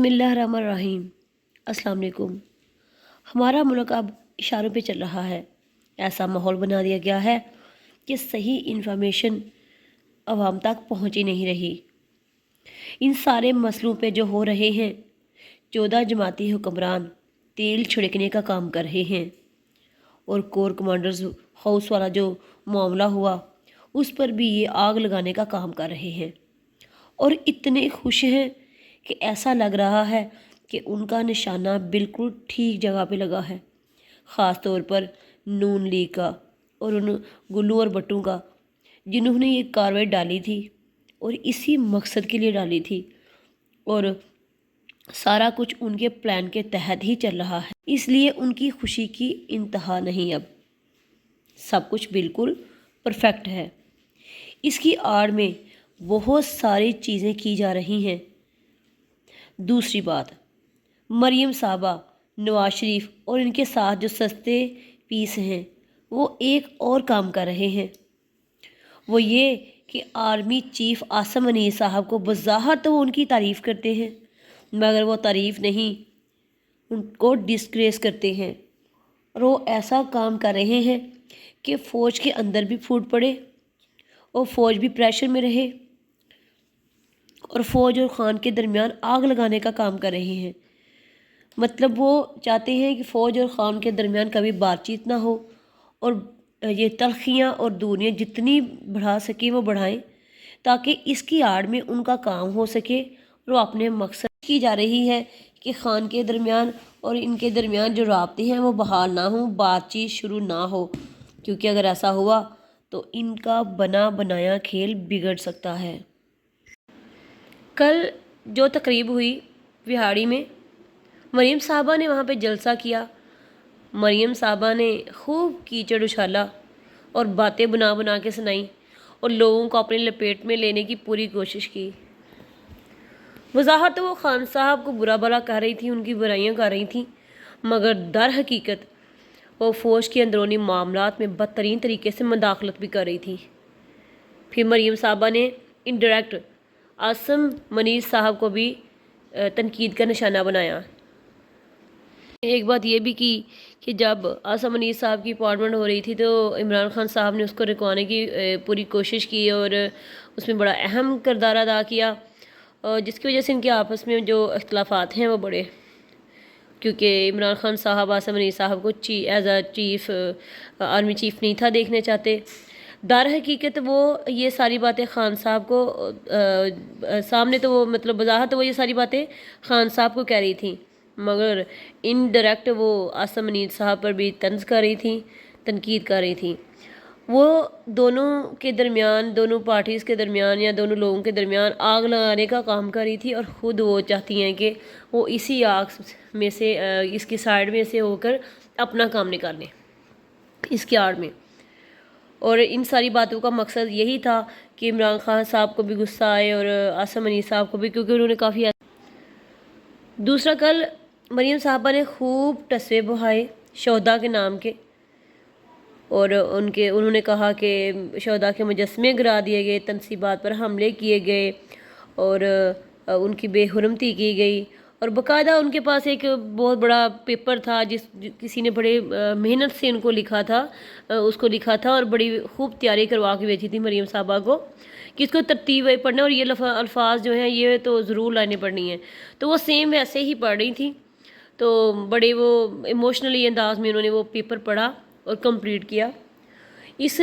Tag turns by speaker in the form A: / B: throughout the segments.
A: बिस्मिल्लाहिर्रहमानिर्रहीम। अस्सलाम वालेकुम। हमारा मुल्क अब इशारों पे चल रहा है। ऐसा माहौल बना दिया गया है कि सही इन्फॉर्मेशन आवाम तक पहुंच ही नहीं रही। इन सारे मसलों पे जो हो रहे हैं, 14 जमाती हुक्मरान तेल छिड़कने का काम कर रहे हैं और कोर कमांडर्स हाउस वाला जो मामला हुआ उस पर भी ये आग लगाने का काम कर रहे हैं और इतने खुश हैं कि ऐसा लग रहा है कि उनका निशाना बिल्कुल ठीक जगह पे लगा है। ख़ास तौर पर नून लीग का और उन गुल्लू और बट्टू का, जिन्होंने ये कार्रवाई डाली थी और इसी मकसद के लिए डाली थी और सारा कुछ उनके प्लान के तहत ही चल रहा है। इसलिए उनकी खुशी की इंतहा नहीं। अब सब कुछ बिल्कुल परफेक्ट है। इसकी आड़ में बहुत सारी चीज़ें की जा रही हैं। दूसरी बात, मरियम साहबा, नवाज शरीफ और इनके साथ जो सस्ते पीस हैं वो एक और काम कर रहे हैं। वो ये कि आर्मी चीफ आसिम मुनीर साहब को बज़ाहिर तो वो उनकी तारीफ़ करते हैं, मगर वो तारीफ़ नहीं, उनको डिस्ग्रेस करते हैं और वो ऐसा काम कर रहे हैं कि फ़ौज के अंदर भी फूट पड़े और फ़ौज भी प्रेशर में रहे और फ़ौज और ख़ान के दरमियान आग लगाने का काम कर रहे हैं। मतलब वो चाहते हैं कि फ़ौज और ख़ान के दरमियान कभी बातचीत ना हो और ये तलखियाँ और दूरियाँ जितनी बढ़ा सकें वो बढ़ाएं, ताकि इसकी आड़ में उनका काम हो सके और वो अपने मकसद की जा रही है कि ख़ान के दरमियान और इनके दरमियान जो राब्ते हैं वो बहाल ना हो, बातचीत शुरू ना हो, क्योंकि अगर ऐसा हुआ तो इनका बना बनाया खेल बिगड़ सकता है। कल जो तकरीब हुई विहाड़ी में, मरियम साहबा ने वहाँ पे जलसा किया। मरियम साहबा ने खूब कीचड़ उछाला और बातें बना बना के सुनाई और लोगों को अपनी लपेट में लेने की पूरी कोशिश की। वजाहत तो वो खान साहब को बुरा भला कह रही थी, उनकी बुराइयां कर रही थी, मगर दर हकीकत वो फ़ौज के अंदरूनी मामलात में बदतरीन तरीके से मदाखलत भी कर रही थी। फिर मरियम साहबा ने इनडायरेक्ट आसिम मुनीर साहब को भी तनकीद का निशाना बनाया। एक बात ये भी की कि जब आसिम मुनीर साहब की अपॉइंटमेंट हो रही थी तो इमरान खान साहब ने उसको रुकवाने की पूरी कोशिश की और उसमें बड़ा अहम किरदार अदा किया, जिसकी वजह से इनके आपस में जो इख्तलाफात हैं वो बढ़े, क्योंकि इमरान खान साहब आसिम मुनीर साहब को as a chief army chief नहीं था देखने चाहते। दर हकीकत वो ये सारी बातें खान साहब को सामने तो वो मतलब वजाहत तो वो ये सारी बातें खान साहब को कह रही थी, मगर इनडायरेक्ट वो आसिम मुनीर साहब पर भी तंज कर रही थी, तनकीद कर रही थी। वो दोनों के दरमियान, दोनों पार्टीज़ के दरमियान या दोनों लोगों के दरमियान आग लगाने का काम कर रही थी और ख़ुद वो चाहती हैं कि वो इसी आग में से इसकी साइड में से होकर अपना काम निकालें इसकी आड़ में। और इन सारी बातों का मकसद यही था कि इमरान खान साहब को भी गुस्सा आए और आसिम मुनीर साहब को भी, क्योंकि उन्होंने काफ़ी। दूसरा, कल मरियम साहबा ने खूब टसवे बहाए शोहदा के नाम के और उन्होंने कहा कि शोहदा के मुजस्समे गिरा दिए गए, तनसीबात पर हमले किए गए और उनकी बेहुरमती की गई और बाकायदा उनके पास एक बहुत बड़ा पेपर था किसी ने बड़े मेहनत से उनको लिखा था, उसको लिखा था और बड़ी खूब तैयारी करवा के भेजी थी मरियम साहबा को कि इसको तरतीब पढ़ना और ये अल्फाज जो हैं ये तो ज़रूर लाने पड़नी है। तो वो सेम वैसे ही पढ़ रही थी, तो बड़े वो इमोशनली अंदाज में उन्होंने वो पेपर पढ़ा और कंप्लीट किया। इस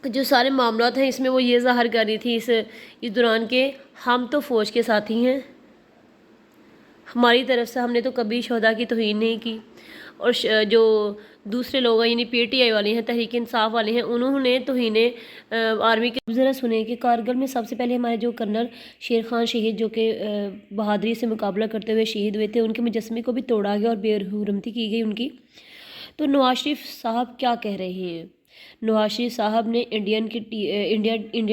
A: जो सारे मामलात हैं इसमें वो ये ज़ाहिर कर रही थी इस दौरान के हम तो फ़ौज के साथ ही हैं, हमारी तरफ से हमने तो कभी शोहदा की तौहीन नहीं की। और जो दूसरे लोग हैं यानी PTI वाले हैं, तहरीक इंसाफ वाले हैं, उन्होंने तौहीन आर्मी के। ज़रा सुने कि कारगिल में सबसे पहले हमारे जो कर्नल शेर खान शहीद, जो कि बहादुरी से मुकाबला करते हुए शहीद हुए थे, उनके मुजस्समे को भी तोड़ा गया और बेहुरमती की गई उनकी। तो नवाज शरीफ साहब क्या कह रहे हैं? नवाज शरीफ साहब ने इंडियन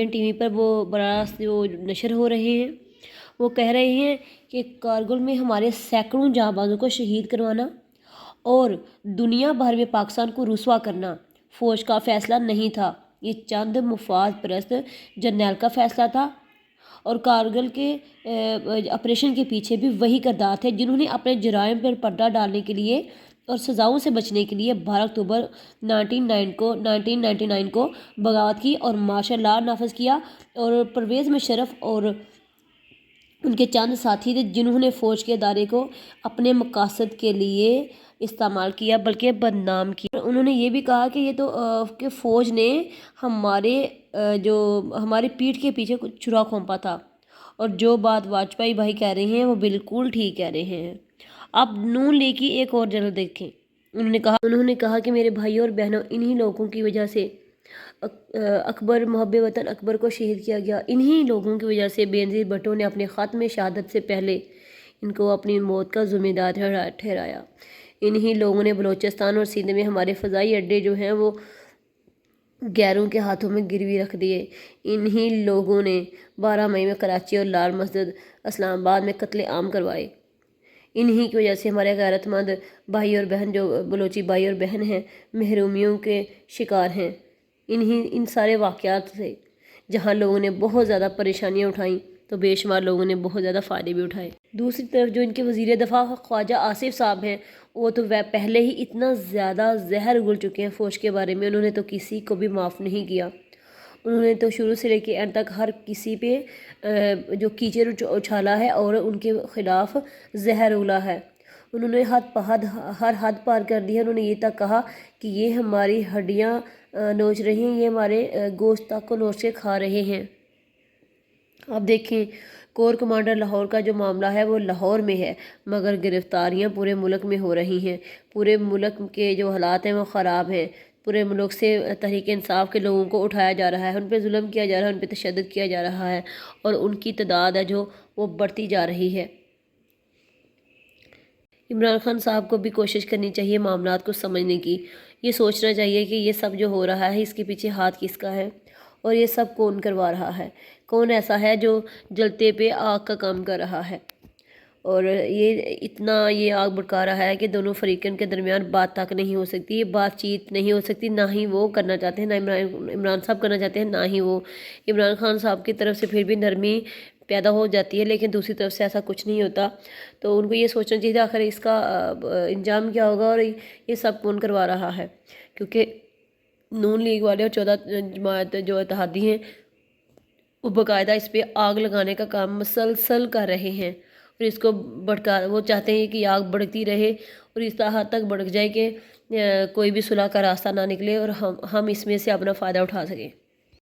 A: टीवी पर वो बड़ा जो नशर हो रहे हैं, वो कह रहे हैं कि कारगिल में हमारे सैकड़ों जांबाजों को शहीद करवाना और दुनिया भर में पाकिस्तान को रुसवा करना फ़ौज का फ़ैसला नहीं था, ये चंद मुफाद परस्त जर्नैल का फ़ैसला था اور کارگل کے آپریشن کے پیچھے بھی وہی کردار تھے جنہوں نے اپنے جرائم پر پردہ ڈالنے کے لیے اور سزاؤں سے بچنے کے لیے 12 اکتوبر 1999 کو بغاوت کی اور مارشل لا نافذ کیا، اور پرویز مشرف اور ان کے چند ساتھی تھے جنہوں نے فوج کے ادارے کو اپنے مقاصد کے لیے استعمال کیا بلکہ بدنام کیا۔ انہوں نے یہ بھی کہا کہ یہ تو کہ فوج نے ہمارے پیٹھ کے پیچھے کچھ چھرا کھونپا تھا، اور جو بات واجپئی بھائی کہہ رہے ہیں وہ بالکل ٹھیک کہہ رہے ہیں۔ اب نون لیگ کی ایک اور جھلک دیکھیں۔ انہوں نے کہا کہ میرے بھائیوں اور بہنوں، انہی لوگوں کی وجہ سے اکبر محب وطن اکبر کو شہید کیا گیا، انہی لوگوں کی وجہ سے بینظیر بھٹو نے اپنے ختم شہادت سے پہلے ان کو اپنی موت کا ذمہ دار ٹھہرایا۔ انہی لوگوں نے بلوچستان اور سندھ میں ہمارے فضائی اڈے جو ہیں وہ غیروں کے ہاتھوں میں گروی رکھ دیے۔ انہی لوگوں نے 12 مئی میں کراچی اور لال مسجد اسلام آباد میں قتل عام کروائے۔ انہی کی وجہ سے ہمارے غیرت مند بھائی اور بہن، جو بلوچی بھائی اور بہن ہیں، محرومیوں کے شکار ہیں۔ ان سارے واقعات سے جہاں لوگوں نے بہت زیادہ پریشانیاں اٹھائیں تو بے شمار لوگوں نے بہت زیادہ فائدے بھی اٹھائے۔ دوسری طرف جو ان کے وزیر دفاع خواجہ آصف صاحب ہیں، وہ تو پہلے ہی اتنا زیادہ زہر اگل چکے ہیں فوج کے بارے میں، انہوں نے تو کسی کو بھی معاف نہیں کیا۔ انہوں نے تو شروع سے لے کے اینڈ تک ہر کسی پہ جو کیچڑ اچھالا ہے اور ان کے خلاف زہر اگلا ہے۔ انہوں نے ہر حد پار کر دی ہے۔ انہوں نے یہ تک کہا کہ یہ ہماری ہڈیاں نوچ رہے ہیں، یہ ہمارے گوشت تک کو نوچ کے کھا رہے ہیں۔ اب دیکھیں، کور کمانڈر لاہور کا جو معاملہ ہے وہ لاہور میں ہے، مگر گرفتاریاں پورے ملک میں ہو رہی ہیں۔ پورے ملک کے جو حالات ہیں وہ خراب ہیں۔ پورے ملک سے تحریک انصاف کے لوگوں کو اٹھایا جا رہا ہے، ان پہ ظلم کیا جا رہا ہے، ان پہ تشدد کیا جا رہا ہے، اور ان کی تعداد ہے جو وہ بڑھتی جا رہی ہے۔ عمران خان صاحب کو بھی کوشش کرنی چاہیے معاملات کو سمجھنے کی۔ یہ سوچنا چاہیے کہ یہ سب جو ہو رہا ہے اس کے پیچھے ہاتھ کس کا ہے، اور یہ سب کون کروا رہا ہے، کون ایسا ہے جو جلتے پہ آگ کا کام کر رہا ہے، اور یہ آگ بھڑکا رہا ہے کہ دونوں فریقین کے درمیان بات تک نہیں ہو سکتی، یہ بات چیت نہیں ہو سکتی، نہ ہی وہ کرنا چاہتے ہیں، نہ عمران صاحب کرنا چاہتے ہیں، نہ ہی وہ۔ عمران خان صاحب کی طرف سے پھر بھی نرمی پیدا ہو جاتی ہے، لیکن دوسری طرف سے ایسا کچھ نہیں ہوتا۔ تو ان کو یہ سوچنا چاہیے کہ آخر اس کا انجام کیا ہوگا، اور یہ سب کون کروا رہا ہے، کیونکہ نون لیگ والے اور 14 جماعت جو اتحادی ہیں وہ باقاعدہ اس پہ آگ لگانے کا کام مسلسل کر رہے ہیں، اور اس کو وہ چاہتے ہیں کہ آگ بڑھتی رہے اور اس حد تک بڑھ جائے کہ کوئی بھی صلح کا راستہ نہ نکلے اور ہم اس میں سے اپنا فائدہ اٹھا سکیں۔